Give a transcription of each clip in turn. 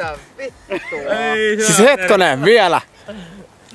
Mitä vittua? Siis hetkonen vielä!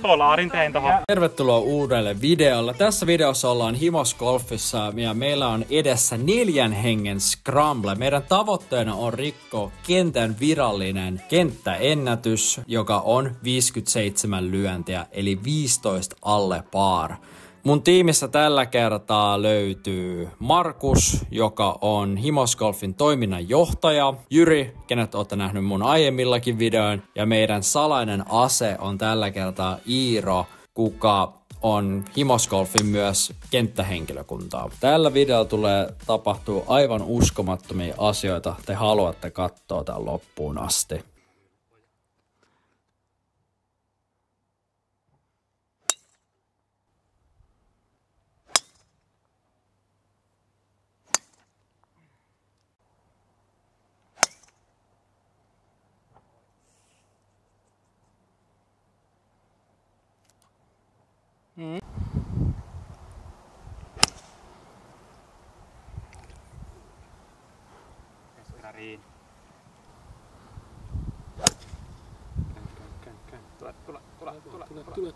Kolaarin tein tohon. Tervetuloa uudelle videolle. Tässä videossa ollaan Himos Golfissa ja meillä on edessä 4 hengen scramble. Meidän tavoitteena on rikkoa kentän virallinen kenttäennätys, joka on 57 lyöntiä, eli 15 alle par. Mun tiimissä tällä kertaa löytyy Markus, joka on Himos Golfin toiminnanjohtaja, Jyri, kenet olette nähnyt mun aiemmillakin videoin, ja meidän salainen ase on tällä kertaa Iiro, kuka on Himos Golfin myös kenttähenkilökuntaa. Tällä videolla tulee tapahtua aivan uskomattomia asioita, te haluatte katsoa tämän loppuun asti.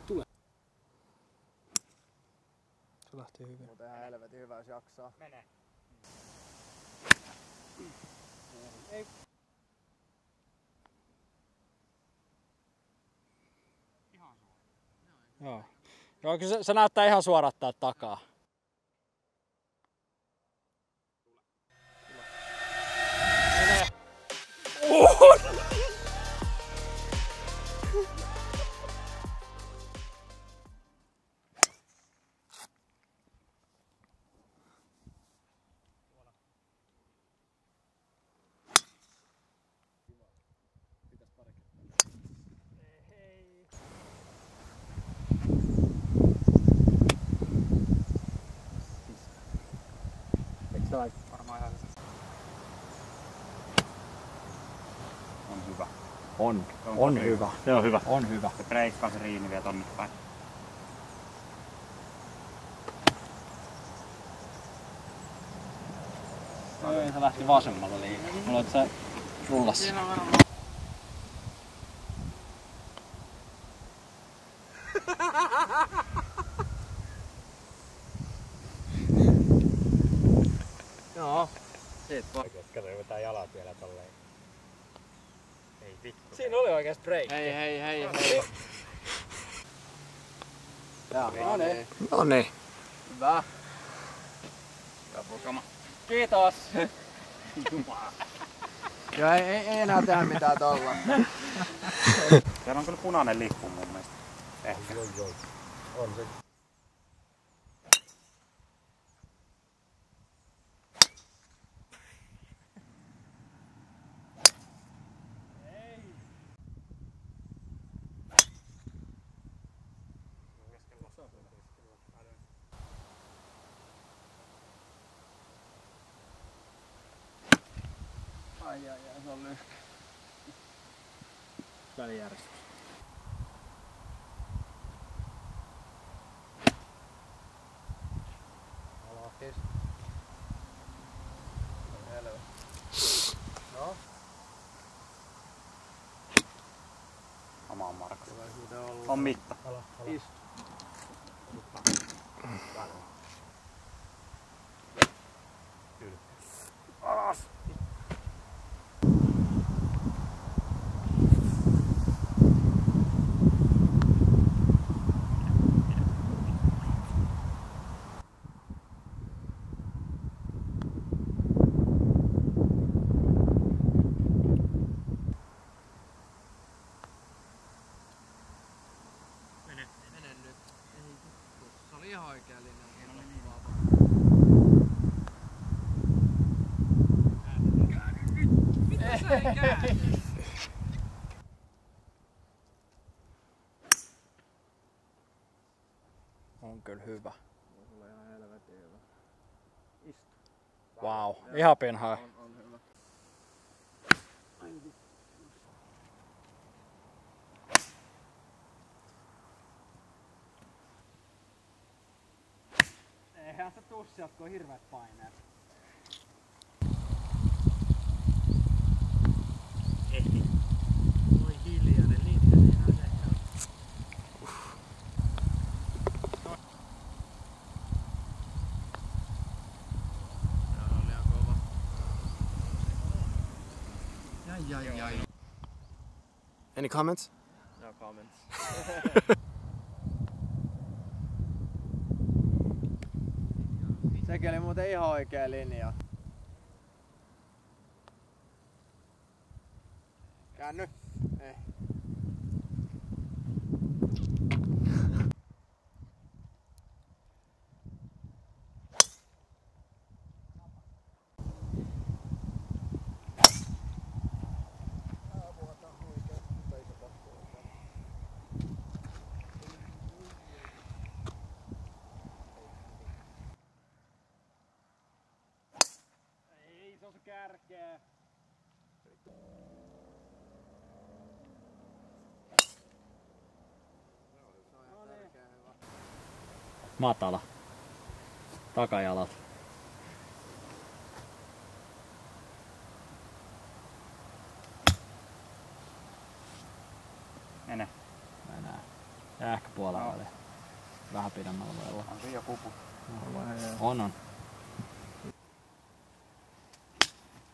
Tule. Se lähti hyvin. Mutta ihan helvetin hyvä, jos jaksaa. Mene. Ei. Ihan suora. Joo, kyllä se näyttää ihan suorattaa takaa. Mene. Varmaan ihan on hyvä. On hyvä. Se on hyvä. On hyvä. Se breikkaa se riini vielä tonne päin. Se lähti vasemmalla liikaa. Mulla on se rullassa. Joo. Kato, vetää jalat vielä tolleen. Ei vittu. Siinä oli oikeesti breikki. Hei. No niin. Hyvä. Kapukama. Kiitos. Joo, ei enää tehdä mitään tolla. Siellä on kyllä punainen lippu mun mielestä. Ehkä. Joo. On se. Ai, se on lyhkä. Välijärjestys. Alakis. Helvetti. No. Sama on Markus. On mitta. Istu. Alas! Mene nyt. Ei vittu. Se oli ihan oikea linja. On kyllä hyvä. Sulla ihan helvetin hyvä. Istu. Vau, ihan pinhaa. On hyvä. Eihän se tuu sieltä, kun on hirveät paineet. Any comments? No comments. Sekin oli muuten ihan oikea linja. Käänny. Ei. Ei, se on se kärkeä. Matala. Takajalat. Mene. Mennään. Ja ehkä puolella väliin. Vähän pidemmällä voi olla. On siinä jo kupu. On.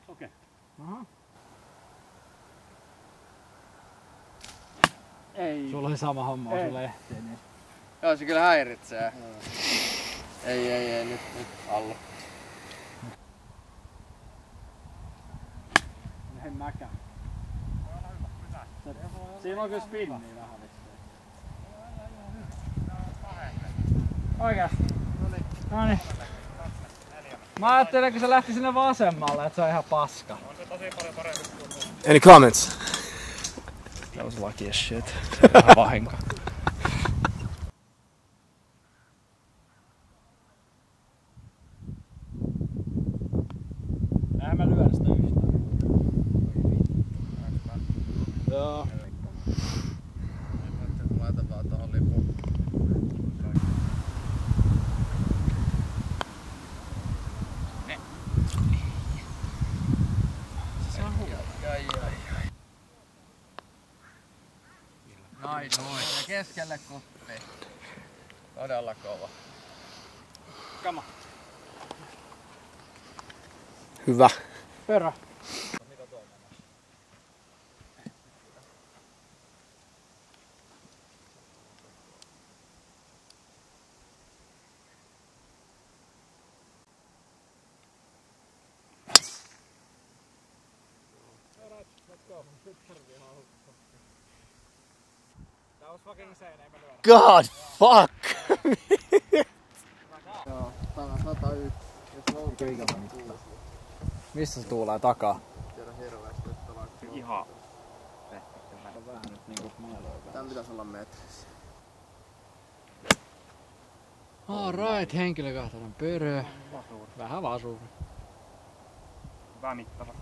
Okei. Aha. Ei. Sulla oli sama homma, Ei. sulla ehtii niin. Joo, se kyllä häiritsee. Ei, nyt alla. En mäkään. Siinä on kyllä spinniä vähän vissiin. Oikeasti? Noniin. Mä ajattelin, kun se lähti sinne vasemmalle, että se on ihan paska. On se tosi paljon parempi kuin Any comments? That was lucky as shit. Se on vähän vahinko. Näin mä lyön sitä yhtään. Joo. Laita vaan tohon lipuun. Noin. Ja keskelle kuppi. Todella kova. Kama. Hyvä. Perä. God fuck! Joo, 101. Jos loukkaa, Missä se tuulee takaa? tiedä hirveästi, että vaikka ihan. Vähän nyt niinku mieleen. tän pitäis olla metrissä. Alright, henkilökohtainen pörö. Vähän vasuri. Hyvä mittava.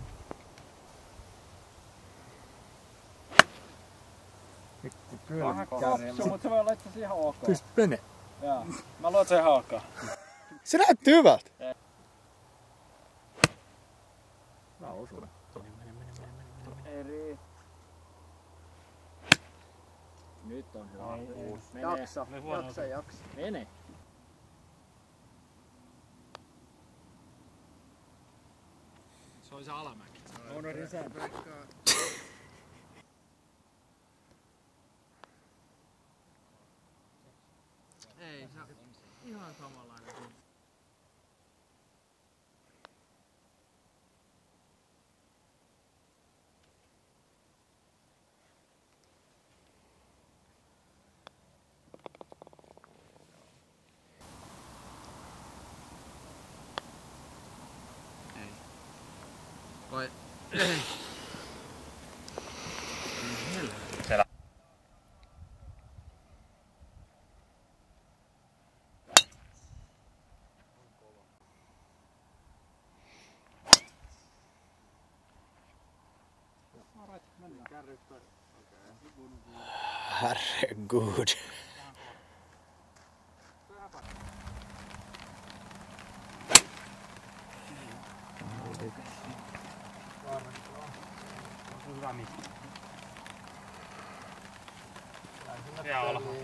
Vähän kopsu, mutta se voi olla itse asiassa ihan ok. Pistä mene. Joo. Mä luulen, että se on ihan ok. Se näytti hyvältä. Mä osuin. Eri. Nyt on hyvä. Mene. Jaksa. Mene. Se oli se alamäki. Unohdin sen. Ei, se on ihan samanlainen. Vai ei. Herregud. Hyvä mitta. Ja alhaalla.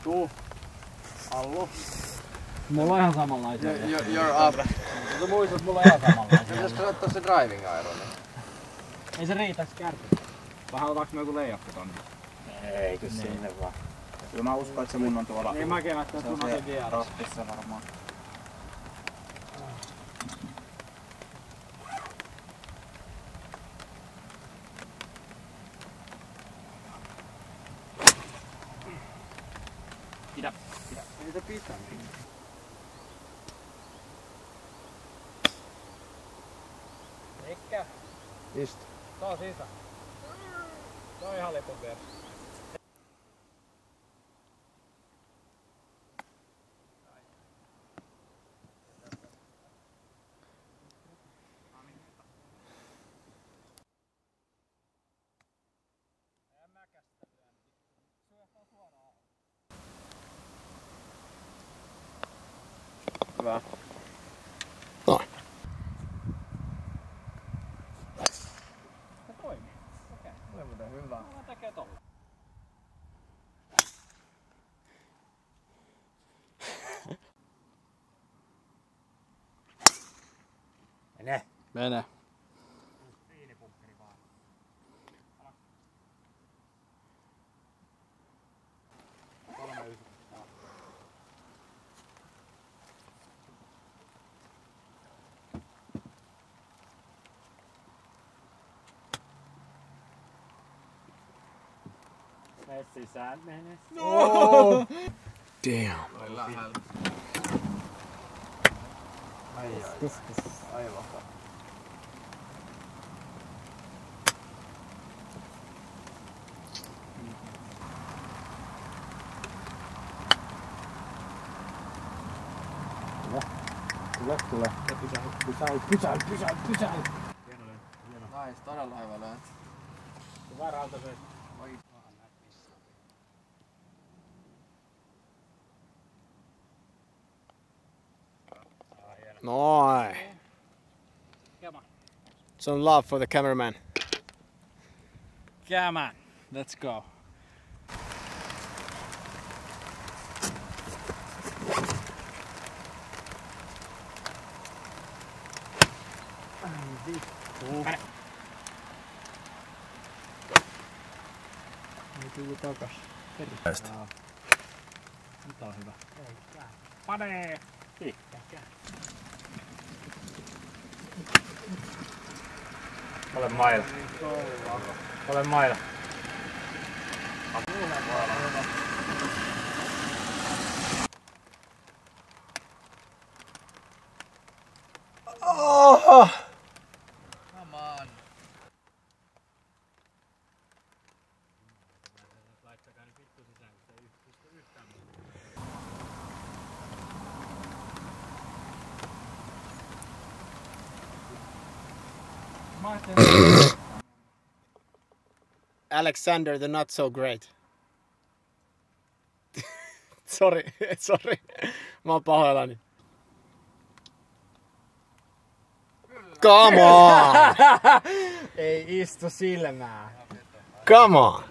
Tuu. Allu. Mulla on ihan samanlaisia. You're up. Sä muistat, mulla on ihan samanlaisia. Pitäisikö sä ottaa se driving iron? Ei se riitä kärpy. Vähän otaks me joku leijappi tonne? Ei, kyllä sinne vaan. Kyllä mä uskon, että se mun on tuolla. Niin mäkin ajattelin, että punaisen vieressä. Rattissa varmaan. Pidä. Ei se pitää. Eikä. Istu. Tää sisä. Tää on ihan lipun vieressä. Hyvä. Noin. Se toimii. Okei. Se on muuten hyvä. Mä tekee tolla. Mene. Mene. Viinipumpperi vaan. Mene sisään, mene. No! Damn. Oli lähellä. Ai. Aivan. Tule. Pysäy. Nice, todella hyvä lyönti. Hyvä rauta se. Noin. Some love for the cameraman. Come on. Let's go. Nyt on hyvä. Panee! Ole mailla. Ole mailla. Oh! Come on. Alexander the not so great. sorry. Mä oon pahoillani. Come on! Ei istu silmää. Come on!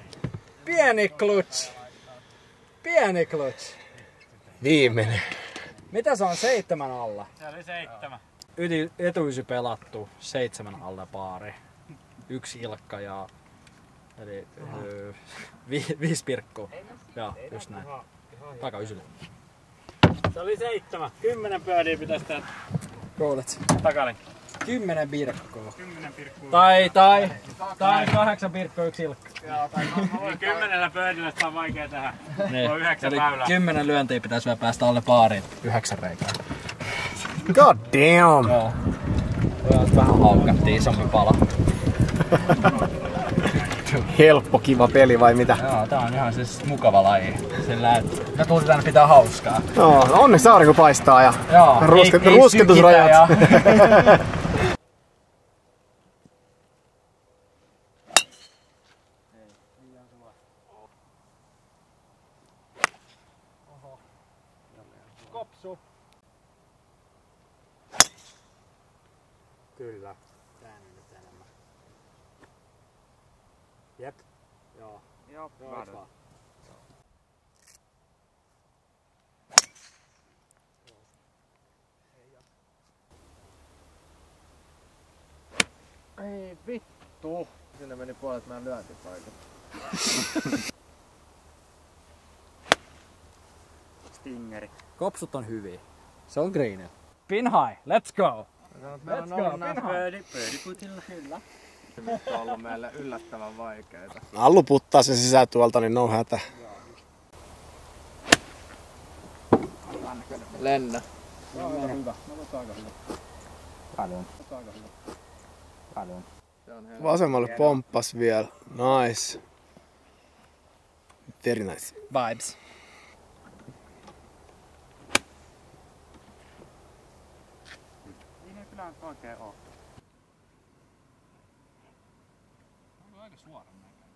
Pieni clutch. Viimeinen. Mitä se on 7 alla? Se oli 7. Etuisy pelattu 7 alle baari. 1 Ilkka ja... Eli 5 pirkkuu. Joo, just näin. Taka ysille. Se oli 7. 10 pöödiä pitäisi tehdä Kuulet. takalenkki. 10 pirkkuu. 10 pirkkuu. Tai 8 pirkkuu 1 Ilkka. Niin 10 pöödillä sitä on vaikea tehdä. Niin. On 9 Eli väylää. 10 lyöntiä pitäisi vielä päästä alle baariin. 9 reikää. God damn! Joo. Vähän haukattiin isompi pala. Helppo, kiva peli vai mitä? Joo, tää on ihan siis mukava laji. Sillä me tultiin tänne pitää hauskaa. Joo, onneksi aurinko paistaa ja Joo, rusketusrajat. Ja... Kopsu. Kyllä. Tää nyt enemmän. Jep. Joo. Joo, Joo, vaan. Ei vittu. Sinne meni puolet meidän lyöntipaikat. Stingeri. Kopsut on hyviä. Se on greenillä. Pin high, let's go! Meillä on ollut nää birdiputilla. Kyllä. Se on ollut meille yllättävän vaikeita. Allu puttaa sen sisään tuolta, niin no hätä. Lennä. Hyvä. Paljon. Paljon. Vasemmalle pomppas vielä. Nice. Very nice. Vibes. Siinä ei kyllä oikein oo. On aika suoran näköinen.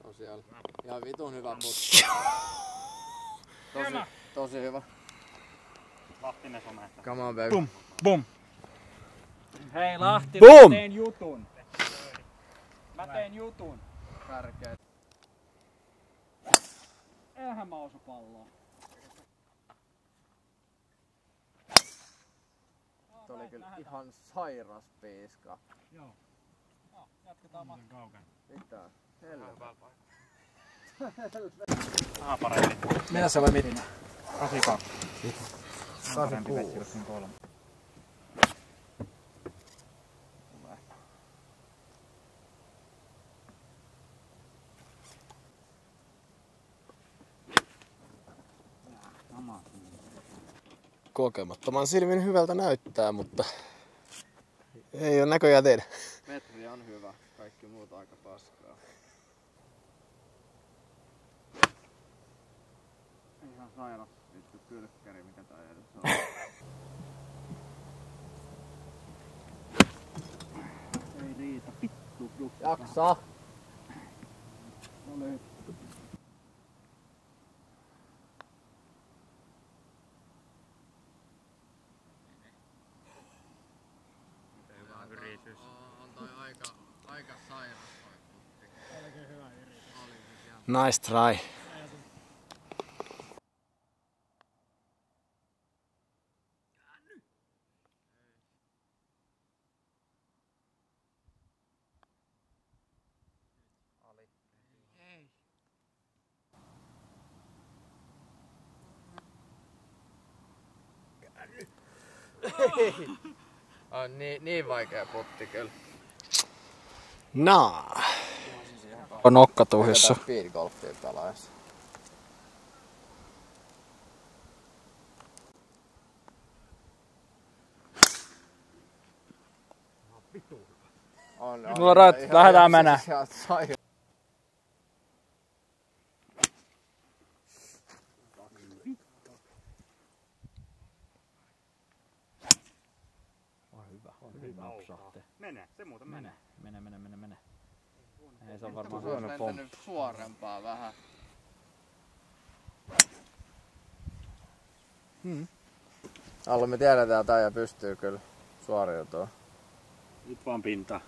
Se on siellä. Ihan vitun hyvä putti. Tosi hyvä. Lahtinen somehta. Come on baby. Bum. Bum. Hei Lahti, Boom! mä teen jutun. Mä teen jutun. Tärkeet. Eihän mä osu palloa. Tuo oli kyllä ihan sairas piiska. Joo. No, jatketaan matkaa. Mitä? Helvetti. Aha, parempi. Mitä se oli mitinä? 82. 86. 3. Kokemattoman silmin hyvältä näyttää, mutta ei ole näköjään tehdä. Metri on hyvä. Kaikki muut aika paskaa. Ihan sairas vittu kylkkäri, mikä tää edes on. Ei riitä. Vittu. Jaksa! No niin. Yritys. On toi aika sairas toi putti. Olikin hyvä yritys. Oli siis ihan Nice try. Ei. On niin vaikea putti kyllä. Naa. On nokkatuhissa. Speed golfia pelaajassa. On. No, lähdetään mennä. Mene, se muuten menee. Mene. Ei se on Se varmaan on huono pommi. mennyt suorempaa vähän. Allu, me tiedetään, että äijä pystyy kyllä suoriutumaan. Nyt vaan pintaa.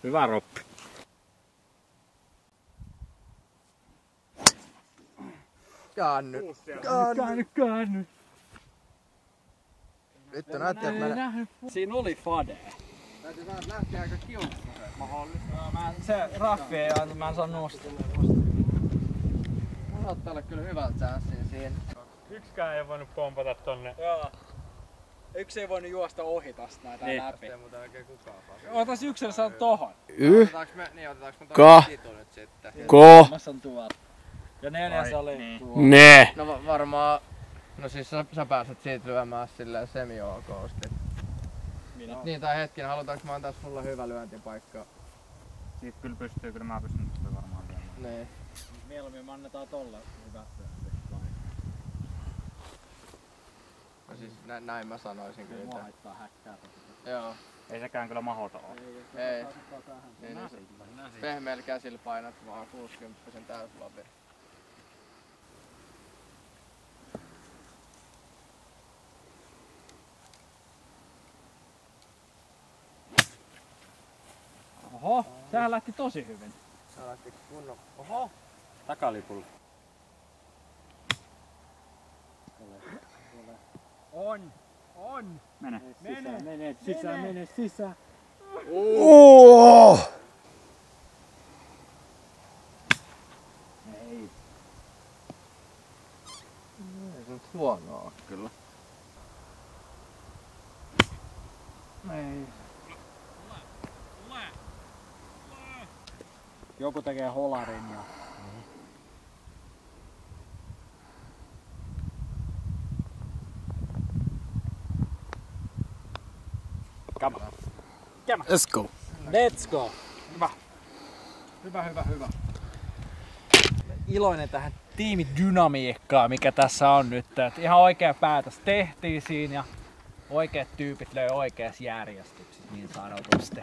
Hyvä roppi. Käänny. Käänny. Vittu näytti, että menee. Siinä oli fade. Täytyy saada lähteä aika kiukkuisen. Se raffi ei anna, mä en saa nostaa. Mulla saattaa olla kyllä hyvältä chanssin siinä. Yksikään ei voinut pompata tonne. Joo. Yksi ei voinut juosta ohi tästä näitä Niin. läpi. Ei muuten oikein kukaan pääse. Otas yksen saa tohon. Otetaanko me Ka. kitu nyt sitten? Ko. Mä on tuolla. Ja neljäs oli niin. tuolla. Ne. No varmaan... No siis sä pääset siitä lyömään silleen semi-okosti. Minä. Niin tai hetkinen, halutaanko mä antaa sulle hyvä lyöntipaikka? Siitä kyllä pystyy, kyllä mä pystyn sitä varmaan lyömään. Niin. Mieluummin me annetaan tolle hyvä. No siis näin mä sanoisin kyllä. Mua haittaa häkkää. Joo. Ei sekään kyllä mahdoton ole. Ei. Niin, pehmeällä käsillä painat vaan 60 täyslapi. Oho, sehän lähti tosi hyvin. Sä lähti kunnon. Oho! Takalipulla. On. Mene. Mene sisään. Oh! Ei se nyt huonoa kyllä. Ei. Joku tekee holarin ja... Come on. Let's go. Let's go. Hyvä. Iloinen tähän tiimidynamiikkaan, mikä tässä on nyt. Et ihan oikea päätös tehtiin siinä ja oikeat tyypit löi oikeassa järjestyksessä niin sanotusti.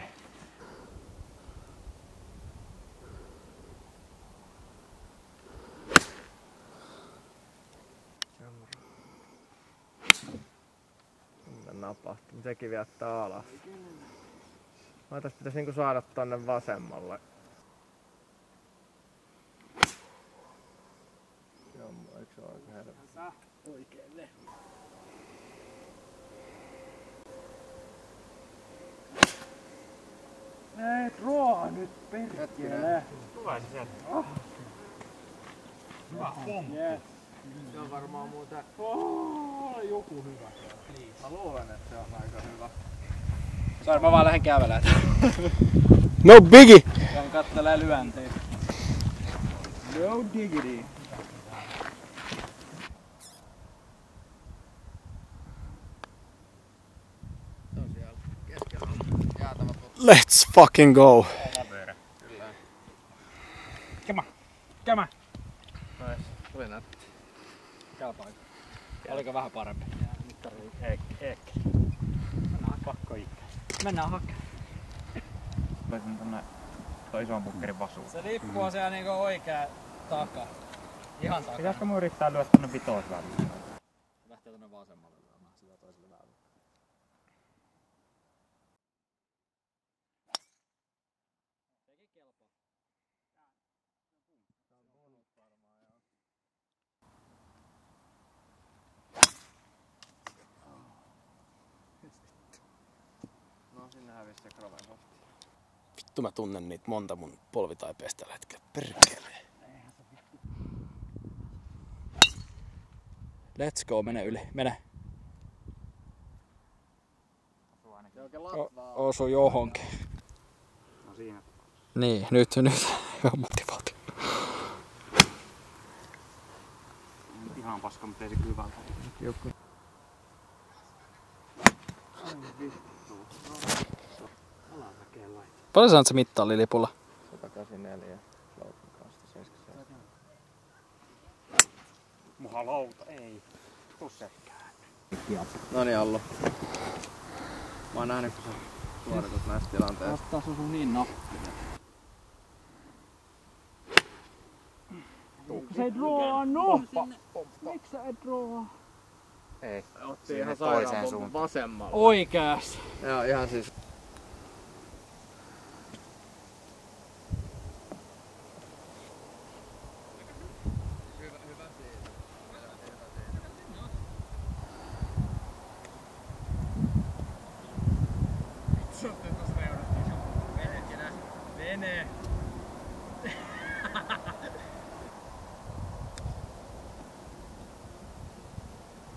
Napahti. Sekin viettää alas. Tästä pitäisi niinku saada tonne vasemmalle. Joo, eikö se ole aika herra? Oikeelle. Et roa nyt perkele. Tulee se sieltä. Hyvä. Yes. Se on varmaan muuten joku hyvä. Mä luulen, että se on aika hyvä. Sori, mä vaan lähden kävelemään. No biggie! Käyn kattelee lyönteitä. No diggity. Se on siellä keskellä jäätävä puttu. Let's fucking go! Kyllä. Kämä. Nois. Tuli nätti. Kelpaako? Oliko vähän parempi? Ek. Pakko ikkä. Mennään hakemaan. Laisin tonne toi ison bunkerin vasuun. Se riippuu siellä niinku oikea taka. Ihan taka. Pitäisikö mun yrittää lyödä tonne vitosväliin? Lähtee tonne vasemmalle lyömään sitä toiselle väylälle. Sekin kelpaa. No sinne hävisi se Graven. Vittu mä tunnen niitä monta mun polvitaipeesta tällä hetkellä. Perkele. Let's go, mene yli. Mene. Osu johonkin. No siinä. Niin, nyt. Motivaatio. Ihan paska, mutta ei se kyllä välttämättä. Joku. Paljon sä oot se mittaa lilipulla? 184 lautan kanssa 77. Muha louta, ei. Tuu sekään. Noniin Allu. Mä oon nähnyt kun sä suoritut näistä tilanteista. Taas on sun niin nappi. Se ei droonnu! Miksi sä et droo? Ei. Otti Sinne ihan toiseen sairaan suuntaan. vasemmalla. Oikeas. Joo, ihan siis. Vene.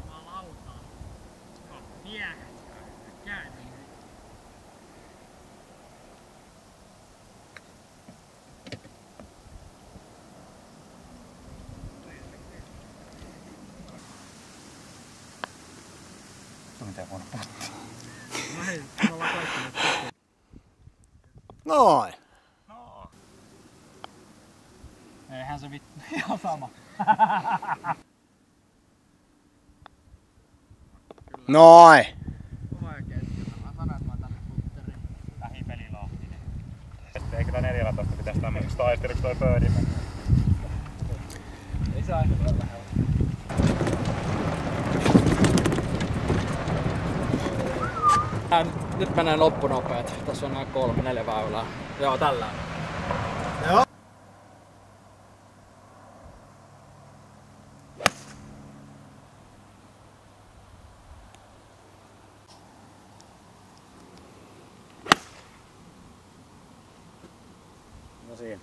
Jumalauta. Miehät. Käy. Miten huono putti. Noin! Eihän se vittu ihan sama. Noin! Lähipeli Lahtinen. Eikö tää 14 pitäis tämmöiseksi taisteluksi toi pöydin? Ei se aina ole lähellä. Nyt menee loppunopeet. Tässä on noin 3-4 väylää. Joo, tällä. Joo. No siinä.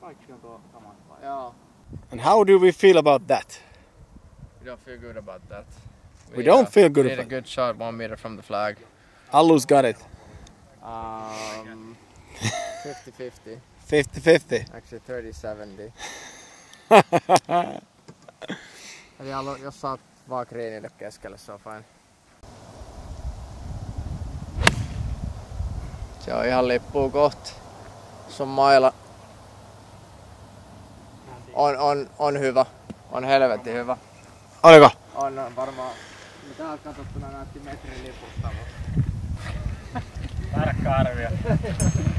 Kaikki on tuo samassa vai? Joo. And how do we feel about that? We don't feel good about that. We don't feel good We need a about good shot 1 meter from the flag. Allu's got it. 50-50. 50-50. Actually 30-70. Eli jos saat vaan greenille keskelle, se on fine. Se on ihan lippuu kohti. Sun maila on hyvä. On helvetin hyvä. Oliko? On varmaan. Mitä katsottuna näytti metrin lipusta. Tarkka arvio.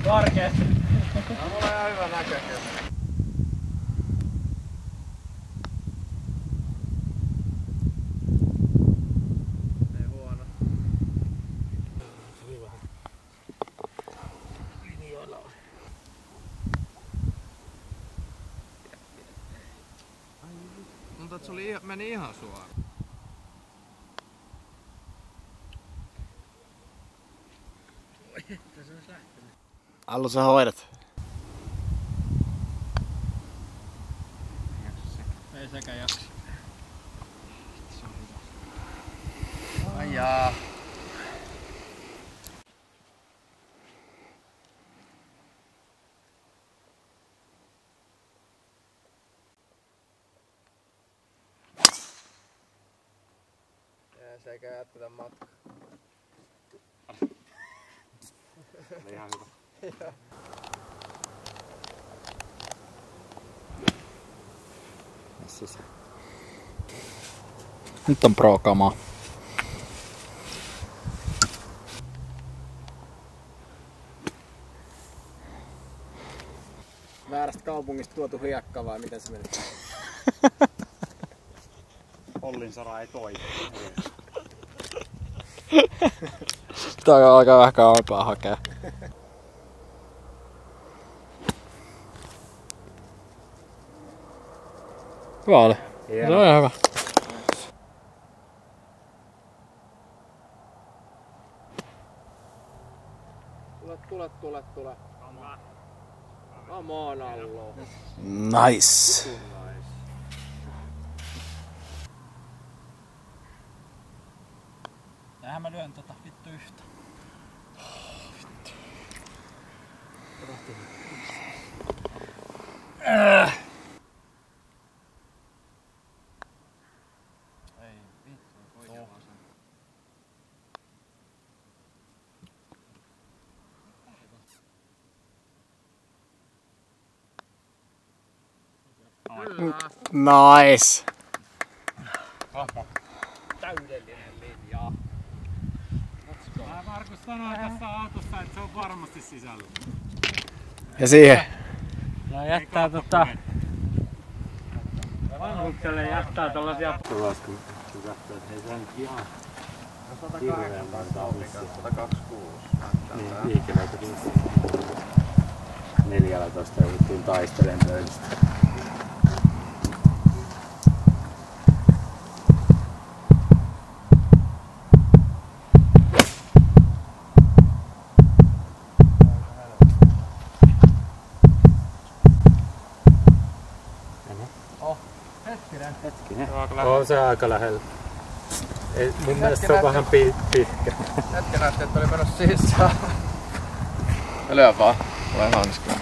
Korkeasti. No, mulla on ihan hyvä näkö kyllä. Ei huono. Mutta se meni ihan suoraan. Allu, sä hoidat. Ei sekään jaksa. Ai jaa. Sekä jättä matka. Oli ihan hyvä. Sisään. Nyt on pro-kamaa. Väärästä kaupungista tuotu hiekka vai miten se meni? Ollin sara ei toimi. Tää alkaa vähän kauempaa hakea. Hyvä oli. Se on ihan hyvä. Tule. Come on, Allu. Nice. Tähän mä lyön vittu yhtä. Ei vittu, oikein vasen. Nice. Täydellinen linja. Markus sanoi tässä autossa, että se on varmasti sisällä. Ja siihen. No jättää vanhukselle jättää tollasia. Tulos kun katsoo, että ei se on ihan hirveän monta vissia. 126. Niin, liikeleitä 14 jouduttiin taistelemaan pöydistä. Hetkinen. On se aika lähellä. Ei, mun mielestä se on vähän pitkä. Hetken näytti, että oli menossa sisään. Lyö vaan. Tulee hanskaa.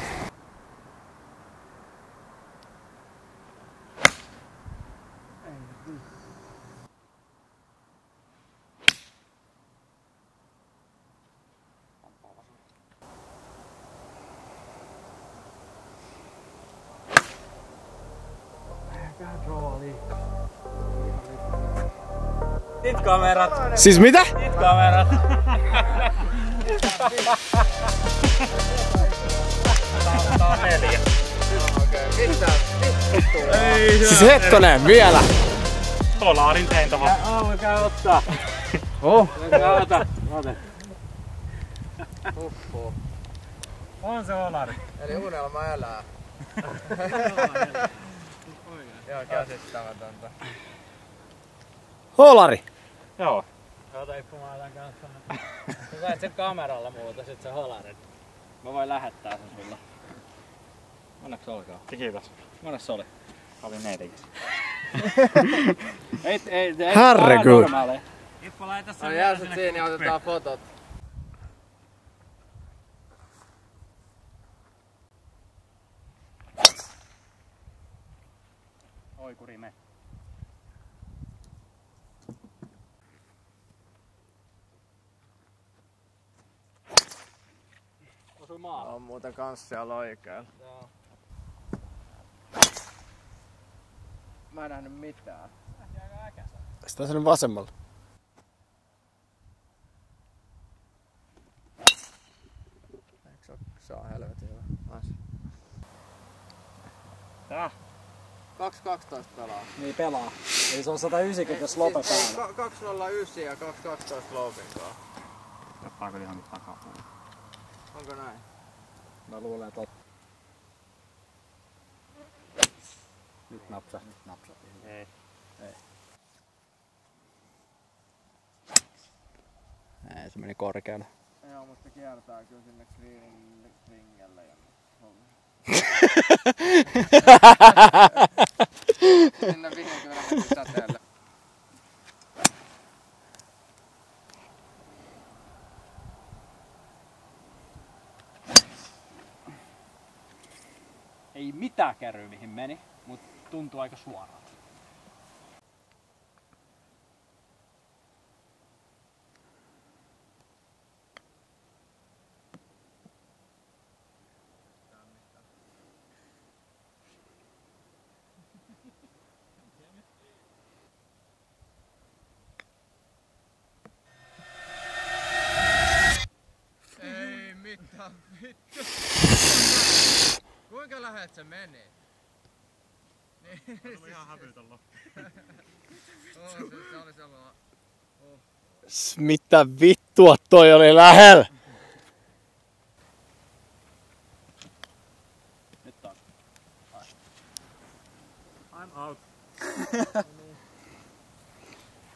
Nyt kamerat. Siis mitä? Nyt kamerat. Tää on 4. Okei, mitä? Siis hetkonen, vielä. Tolaarin tein tohon. Aamu käy ottaa. Ota. On se olari. Eli unelma elää. Joo, käsittämätöntä. Holari! Joo. Ota ippumaan kanssa. Sä sait sen kameralla muuta, sit se holarin. Mä voin lähettää sen sulle. Onneksi olkaa. Kiitos. Monessa oli? Oli 4. ei Herregud. normaaleja. Ippo laita sen No jää sit siinä ja otetaan fotot. Oikuri me. Osui maahan. On muuten kans siellä oikealla. Joo. Mä en nähnyt mitään. Sitä sen vasemmalla. Eikö se on helvetin hyvä? Nice. Tää? 2.12 pelaa. Niin pelaa. Eli se on 190 slope päällä. 2.09 ja 2.12 loopinkaa. Jottaako ihan nyt takapuolella? Onko näin? Mä luulen, että nyt napsahti. Ei. Ei, se meni korkealle. Joo, mutta kiertää kyllä sinne kringelle ja sinne 50 metrin säteelle. Ei mitään kärryä mihin meni, mutta tuntuu aika suoraan. Ei mitään vittu. Kuinka lähet se meni? Niin, On ihan hävytön loppu. se oli sellainen. Mitä vittua toi oli lähellä? Nyt on. I'm out.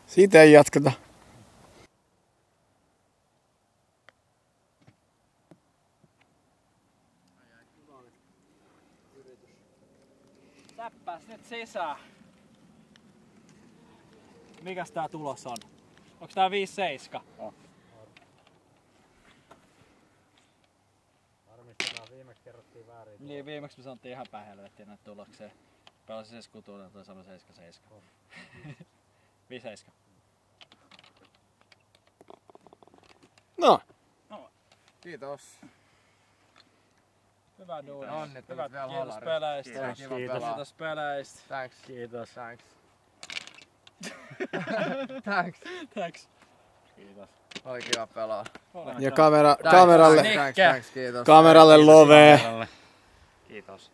Siitä ei jatketa. Täppäs nyt sisään. Mikäs tää tulos on? Onks tää 5.7? On. Niin, viimeksi me sanottiin ihan päin helvettiin näitä tuloksia. Pelasin 7 ja toi sanoi 7.7. 5.7. No. Kiitos. Hyvä duuni. Onnittelut Hyvä. vielä Kiitos Holari. peleistä. Kiitos. Kiva pelaa. Kiitos peleistä. Thanks. Kiitos. Thanks. Thanks. Thanks. Kiitos. Oli kiva pelaa. Ja kameralle, Thanks, kiitos. kameralle love. Kiitos.